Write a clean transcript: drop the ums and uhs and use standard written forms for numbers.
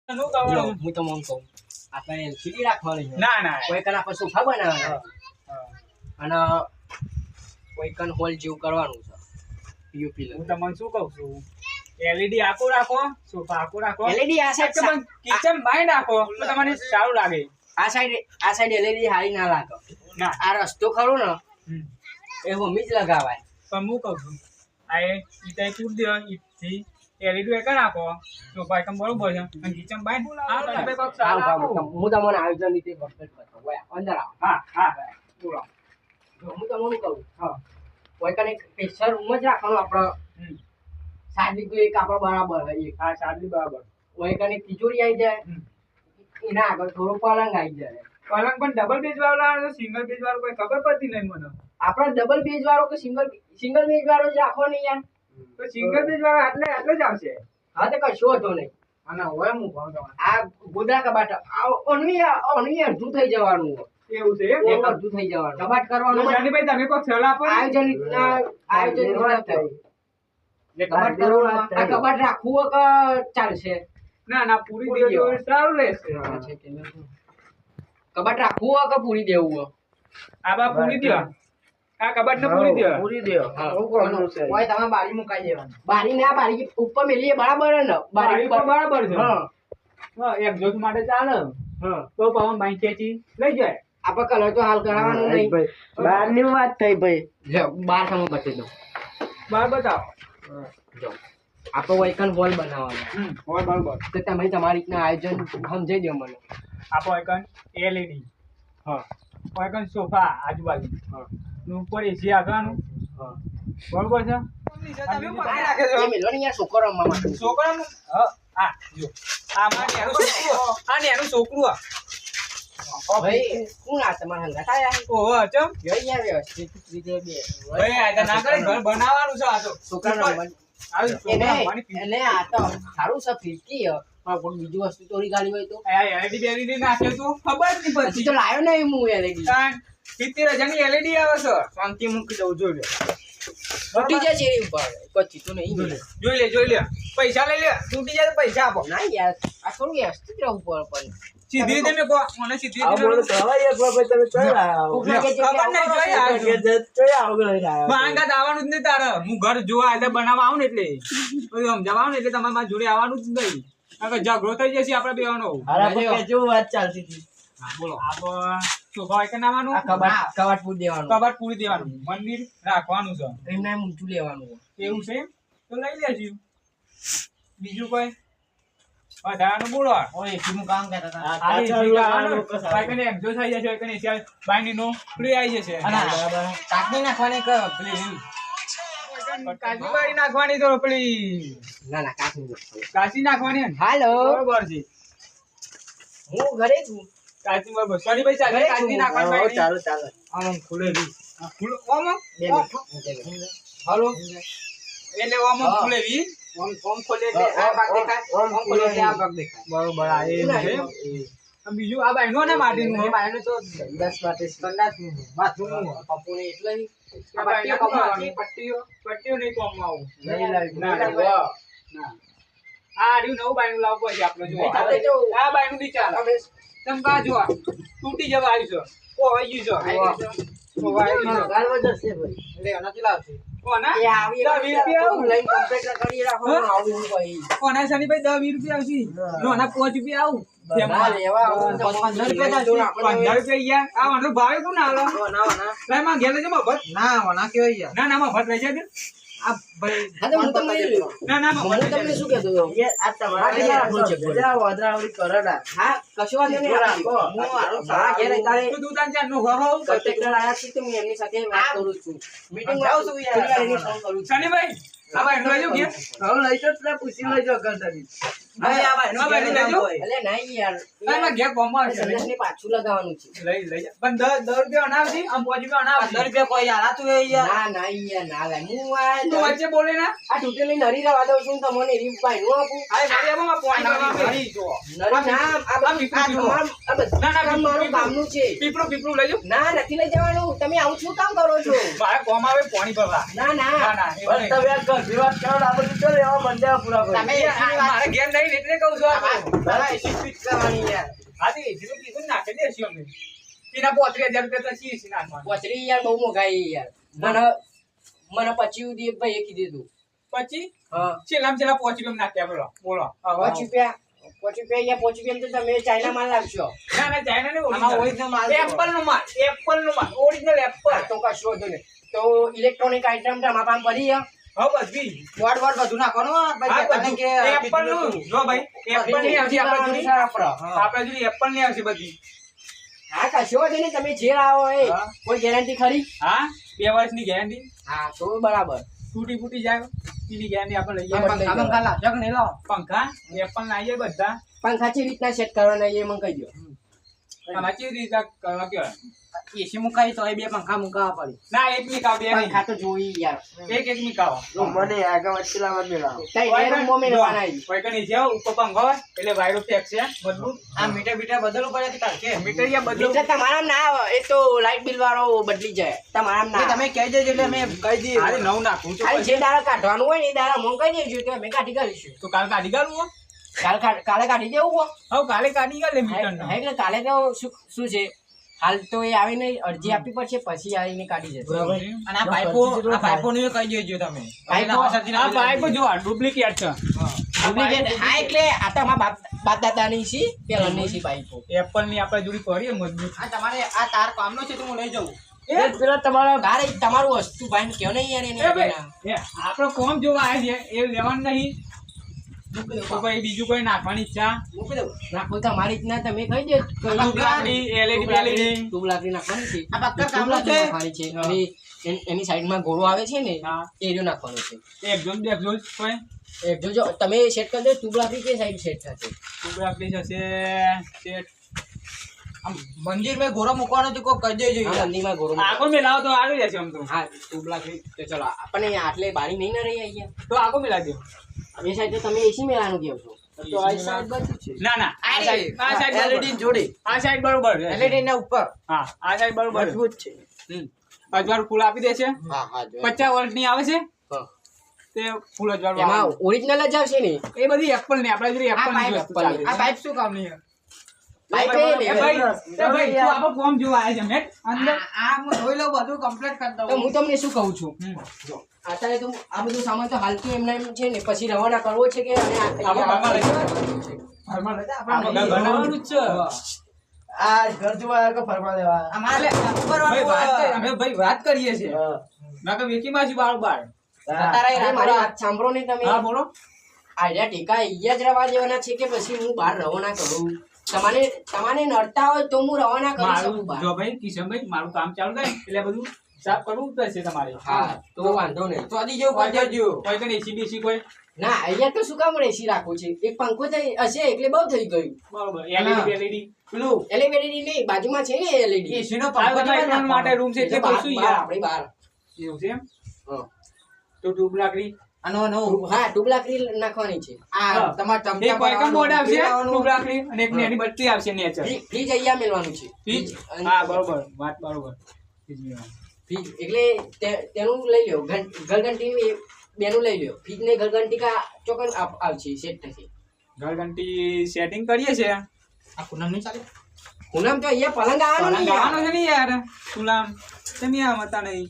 નું કવડું હું તો મમ કહું આપણે એલસીડી રાખવાની છે ના ના કોઈ કન આપણે સોફા બનાવવાના અને કોઈ કન હોલ જેવું કરવાનું છે પીઓપી હું તમને શું કહું છું એલઈડી આખું રાખો સોફા આખું રાખો એલઈડી આ સાઈડ પણ કિચન બાય રાખો તો તમને સારું લાગે આ સાઈડ એલઈડી હારી ના લાગે ના આ રસ્તો ખરો ને હમ. એ હોમી જ લગાવાય પણ હું કહું છું આ ઈટાઈ તૂટ દો ઈટથી એલઈડી એક રાખો સોફા એકમ બરોબર છે અને કિચન બાય સારું લાગે કોક સારું રાખો. હું તમને આયોજન રીતે કમ્પ્લીટ કરતો અંદર આવો હા હા બોલો હું તમને કહું હા કોઈ કન એક સ્પેશિયલ રૂમ જ રાખવાનો આપણો હમ. સાદી તો એક આપણો બરાબર હોય એક હા સાદી બરાબર કોઈ કન એક તિજોરી આવી જાય હમ. એના આગળ થોડો પલંગ આવી જાય પલંગ પણ ડબલ પેજ વાળો લાવવાનો સિંગલ પેજ વાળો કોઈ ખબર પડતી નહીં મને આપણે ડબલ પેજ વાળો કે સિંગલ પેજ વાળો જ રાખો ને યાર તો સિંગલ પેજ વાળો આટલે જ આવશે હા તો કશો હતો નહીં અને હવે હું કહું તમને આ ગોદડા કબાટ અનવી અડધું થઈ જવાનું હોય. એવું છે એમ? એક અડધું થઈ જવાનું કબાટ કરવાનું જાનીભાઈ તમે કોક સલાહ આપો ને. આયોજન વાત થાય કબાટ કરવાનું આ કબાટ રાખવું હોય કે ચાલશે ના ના પૂરી દેજો સારું રહેશે કબાટ રાખવું હોય કે પૂરી દેવું હોય આ બા પૂરી દો આ કબાટ ને પૂરી દો હોય તમે બારી મુકાઈ દેવાની બારી ના બારી ઉપર મેલીએ બરાબર ને બારી પર બરાબર છે હા હા એક્ઝોસ્ટ માટે ચાલે હા તો પવન બાઈ ખેંચી લઈ જાય આપણે કલર તો હાલ કરાવવાનું નહીં બહાર ની વાત થઈ ભાઈ બાર તમે બતાવી દો બાર બતાવો જો આપણે વૈકન હોલ બનાવવાનો હોય બરાબર તો તમે તમારી રીતના આયોજન સમજાઈ દો મને આપો એકન એલઈડી હા એકન સોફા આજુબાજુ હા ને ઉપર એસી આગળનું હા બરોબર છે એ મેલો ને યાર છોકરો રમવા માટે છોકરાનું હા આ જો આ મારે એનું છોકરું આ ને એનું છોકરું ભાઈ કોણ આ તમારા હંગાત આયા ઓહો ચમ જોઈ યાર વ્યવસ્થિત રીતે બે ભાઈ આ તો ના કરે ઘર બનાવવાનું છે આ તો છોકરા રમવા આવી છોકરા રમવાની ફી- એને આ તો સારું છે ફીરકી પણ કોઈ બીજું વસ્તુ ચોરી ગાડી હોય તો આ એલઈડી બેલઈડી નાખે તો ખબર જ નહીં પછી પડતી તો લાયો ને હું એલઈડી 70,000 ની એલઈડી આવે છે શાંતિ મૂકી દઉં જોઈ લે તૂટી જાય ચેરી ઉપર કોઈ ચીતું નહીં જોઈ લે પૈસા લઈ લે તૂટી જાય તો પૈસા આપો ના યાર આ થોડું વ્યવસ્થિત રહેવું પડે સીધી રીતે મેં કહો મને સીધી આ રીતે બોલો તો હવે એક વાર ભાઈ તમે ચલા આવો કોકના કે ખબર નહીં જોઈ આ જો. ચલા આવો લઈને આવ્યા માંગા આવવાનું જ નહીં તારે હું ઘર જોવા આજે બનાવવા આવું ને એટલે પછી સમજાવવા આવું ને એટલે તમારે મારા જોડે આવવાનું જ નહીં કારણ કે ઝઘડો થઈ જશે આપણે બેવાનો હારા પણ કેજો વાત ચાલતી હતી હા બોલો આપો સોફા એક નાવાનું આ કબાટ પૂરી દેવાનું કબાટ પૂરી દેવાનું મંદિર રાખવાનું છે એમને એમ ઊંચું લેવાનું એવું છે તો લઈ લેજો બીજું કોઈ વધારાનું બોલો ઓય એસીનું કામ કરતા હતા આ એસી લાવવાનું બાઈકને એક્ઝોસ્ટ થઈ જશે એકને એસી બાઈની નો ફ્રી આવી જશે કાટની નાખવાની કે પેલી કાચી બારી નાખવાની તો પેલી ના ના કાટની નાખવાની. કાચી નાખવાની ને હાલો બરોબર છે હું ઘરે છું કાચી બરોબર સોરી ભાઈ ચાલે કાચી નાખવાની બારી ચાલો ચાલો આમ ખુલેલી ખુલ્લો ઓમ બે મિનિટ હાલો એટલે ઓમ હા. ખુલેવી ઓમ ખોલે એટલે આ ભાગ દેખાય ઓમ ખોલે એટલે આ ભાગ દેખાય બરોબર આ એ છે અને બીજું આ બાઈનો ને માટીનું એ બાયનો તો 10 માટે સંડાસનું બાથરૂમનું પપ્પુને એટલે નહીં આ પટ્ટીઓ કમાવાની પટ્ટીઓ નહીં કોમમાં આવું નહીં લાવી ના, ના ના. ના આ રહ્યું નવું બાયનું લાવવું પડશે આપણે જો આપણે જો આ બાયનું નહીં ચાલે અમે ચમકા જો આ તૂટી જવા આવ્યું છે કોઈ ગયું છે કોઈ ગયું ગાલવા જશે ભાઈ એટલે એનાથી લાવશે કોના એ આવી 10 રૂપિયા આવું લઈને કમ્પ્લીટ કરી રાખો હા? આવું ભાઈ કોના શનિભાઈ 10 રૂપિયા આવશે નાના 5 રૂપિયા આવું ના લેવા આવું તો 15 રૂપિયા થશે 15 રૂપિયા યાર આ વાંધો ભાવે કોણ આલો લઈ માં ઘેર લેજો મફત ના વના કેવો યાર ના ના મફત લઈ જજો આ ભાઈ હા તો હું તમને ના ના મફત હું લઈ તમને જજો. શું કહેતો હતો આ તમારા રાખો છે, બોલો. વાદરાવળી કરડા હા કશું વાંધો નહીં રાખો. હું મારું સારા ઘેર તારે તું તાન ચાર નો ઘર હોવ કન્ટેક્ટર આયા છે તો હું એમની સાથે વાત કરું છું મીટિંગ જાઉં છું યાર ફોન કરું છું શનિભાઈ આ ભાઈ નો લેજો ઘેર હવે લઈ તો એટલે પૂછી લેજો અગરતરી હા આ ભાઈ નો ભાઈ લેજો એટલે નહીં યાર ના ના ઘેર કોમમાં આવશે સંદેશને પાછું લગાવવાનું છે લઈ લઈ જા પણ 10 રૂપિયા અનાવજી આમ 5 રૂપિયા અનાવજી 15 રૂપિયા કોઈ યાર આ તું એ યાર ના ના યાર ના લે હું આ તું વચ્ચે બોલે ના આ તૂટેલી નરી રવા દઉં છું તમને એવી પાઈ નો આપું આ ભાઈ એમાં પોઈન્ટ કરવા નરી જો નરી ના આ બધું પીપળું, આ તમામ આ બધું ના, ના, કામ મારું પીપળું. કામનું છે પીપળું પીપળું લેજો ના નથી લઈ જવાનું તમે આવું શું કામ કરો છો મારે કોમ આવે પાણી ભરવા ના ના ના ના એવું બસ નહીં. તમે આ ઘરની વાત કરો ને આ બધું ચાલે એવા મંડ્યા પૂરા કરી તમે મારે ઘેર નહીં નહીં એટલે કહું છું આ તો. બરાબર, એસી ફિટ કરવાની યાર. હા તો એસી તો કીધું ને નાખી દેશું અમે. એના 35,000 રૂપિયા તો શી નાખવાના. પોચરી યાર બહુ મોંઘાઈ યાર. મને પછી ઉધી એક ભાઈએ કીધું તું. પછી હા. છેલ્લામાં છેલ્લા 5 રૂપિયા નાખ્યા બોલો બોલો. 5 રૂપિયા યા 5 રૂપિયા તો તમે ચાઇના માલ લાવશો. ના ના ચાઇના ને આમાં original માલ છે. એપલ નો માલ ઓરિજિનલ એપલ. હા, તો કશો વાંધો નહીં. તો ઇલેક્ટ્રોનિક આઇટમ તમારા પાસે પડી છે? હા બધી બોર્ડ બોર્ડ બધું નાખવાનું આ ભાઈ હા કહેતા નહીં કે એપલ નું જો ભાઈ એપલ ની આવશે આપણે જોડી હા, આપણે જોડી એપલ ની આવશે બધી. કશો વાંધો નહીં. તમે જે લાવો એ હા. કોઈ ગેરંટી ખરી? હા 2 વર્ષની ગેરંટી. હા, તો બરાબર. તૂટી ફૂટી જાય એની ગેરંટી આપણે લઈએ. પંખા બંખા લાવજો કે નહીં લાવો? પંખા એપલ ના આવીએ બધા. પંખા કેવી રીતના સેટ કરવાના એ મને કહી દો. આમાં કેવી રીતે કરવા કેવા એસી મુકાઈ તો એ બે પંખા મુકાવા પડી. ના એક ની કાવ બે નહીં. પંખા તો જોઈ યાર. એક ની કાવ મને આગળ વચ્ચે લાવવા મેળાવો. કઈ બે રૂમમાં મેળવાના છે. કોઈ કઈ જાવ ઉપર પંખો હોય એટલે વાયરો ફેક છે મજબૂત. આ મીટર બીટર બદલવું પડે કે તાર કે મીટર યા બદલો. મીટર તમારા ના આવે, એ તો લાઇટ બિલ વાળો બદલી જાય. તમારા ના આવે. તમે કહી દેજો એટલે અમે કહી દઈએ. આજે નવ નાખું છું ખાલી જે દાડા કાઢવાનું હોય ને એ દાડા મને કહી દેજો તો અમે કાઢી કાઢીશું. તો કાલ કાઢી કાઢવું કાલે કાઢી દેવું હો. હવે કાલે કાઢી કાઢે મીટર નો. હા, એટલે કાલે તો શું છે, હાલ તો એ આવીને અરજી આપવી પડશે, પછી આવીને કાઢી જશે. અને આ પાઇપો નું કહી દેજો તમે. આ પાઇપ જો ડુપ્લિકેટ છે. Duplicate. હા, એટલે આ તો અમારા બાપ દાદાની છે, પેલાની છે પાઇપો. એપલ ની આપણે જોડી કરીએ મજબૂત. આ તમારે આ તાર કામનો છે તો હું લઈ જાઉં. એ પેલા તમારા બારે તમારું વસ્તુ ભાઈ કયો નહીં યાર એને એ ભાઈ, પેલા. એ આપણો કોમ જોવા આવે છે એ લેવાનું નહીં. તો ભાઈ બીજું કોઈ નાખવાની ઈચ્છા. મૂકી દઉં. નાખો તમારી રીતના તમે કહી દે. LED ટ્યુબ લાકડી નાખવાની છે. આ પક્કા ટ્યુબ કામનો છે. લાકડી નાખવાની છે. અને એની સાઈડમાં ગોળો આવે છે ને હા. એ રહ્યો નાખવાનો છે. એક જોન બે જોન કોઈ એ જોજો તમે સેટ કરી દો. ટ્યુબ લાકડી કે સાઈડ સેટ થશે. ટુકડા આપણી થશે સેટ. આમ મંદિરમાં ગોરો મૂકવાનો તો કોઈ કહી દેજો. હા, મંદિરમાં ગોળો મૂકો. આગો મેલાવો તો આવી જશે આમ તો. હા, ટ્યુબ લાકડી તો ચલો આપણને આટલે બારી નહીં ના રહી અહીંયા. તો આગો મેલા દો. એ સાઈડ તો તમે એસી મેળાનું કહો છો. તો આ સાઈડ બધું છે. ના ના આ સાઈડ LED બરોબર. ની જોડી. આ સાઈડ બરોબર છે. LED ના ઉપર હા આ સાઈડ બરોબર છે. મજબૂત છે. અજવાળું ફૂલ આપી દે છે. હા હા જો. 50 વોલ્ટની આવે છે હા. તે ફૂલ અજવાળું એમાં આવે. ઓરિજિનલ જ આવશે ને. એ બધી એપલ ની આપણે જોડે એપલ ની વસ્તુ ચાલે છે. આ પાઇપ શું કામની છે? પાઇપ એ એ ને. ભાઈ તું આપણો કોમ જોવા આવે છે મેટ અંદર. આ હું જોઈ લઉં બધું કમ્પ્લીટ કરી તો દઉં. હું તમને શું કહું છું, હમ. અત્યારે તો આ બધું સામાન તો હાલતું એમને એમ છે ને, પછી રવાના કરવો છે કે અને આપણે ઘરમાં લઈ જવાનું છે. ફરમાન લેતા આપણે આપણે બનાવવાનું જ છે. આ ઘર જોવા કે ફરમાન લેવા. અમારે ભાઈ વાત કરી- અમે ભાઈ વાત કરીએ છીએ. ના કે વેકી માસી બાર. અરે મારી વાત સાંભળો ને તમે. હા બોલો. આઈડિયા ટીકા અહીંયા જ રવા દેવાના છે કે પછી હું બહાર રવાના કરું? તમારે નડતા હોય તો હું રવાના કરી શકું મારું બહાર. જો ભાઈ કિશનભાઈ મારું કામ ચાલુ થાય એટલે બધું સાફ કરવું પડશે તમારે. હા, તો વાંધો નહીં. ચોદી જેવું કરી દેજો. કોઈ કઈ એસી બેસી કોઈ ના, અહીંયા તો શું કામ એસી રાખવું છે? એક પંખો થઈ હશે એટલે બહુ થઈ ગયું. બરોબર. હા. LED પેલું એલઈડી નહીં, બાજુમાં છે ને એલઈડી. એસી નો આ પંખો બધા જેવા એકલા માટે રૂમ છે એટલે બહાર પૂછું યાર. આપણે બહાર. એવું છે એમ? હા. તો ટ્યુબ લાકડી આનો હા, ટ્યુબ લાકડી નાખવાની છે. આ તમાર એક ચમચા કોઈકમ બોર્ડ આવશે પીવાનું. ટ્યુબ લાકડી અને એક એની બત્તી આવશે નેચર. ફ્રીજ અહીંયા મેળવાનું છે. ફ્રીજ? અને હા બરોબર વાત બરોબર. ફ્રીજ લેવાનું. ફ્રીજ એટલે તેનું લઈ લ્યો. ઘરઘંટી બેનું લઈ લ્યો. ફ્રીજ ને ઘરઘંટી કા ચોકન આવશે, સેટ થશે. ઘરઘંટી સેટિંગ કરીએ છે. આ પૂનમ નહીં ચાલે? હું નામ તો અહીંયા પલંગ આવવાનો પલંગ નહીં. આવવાનો છે ને યાર. સુલામ તમે આ મતા નહીં.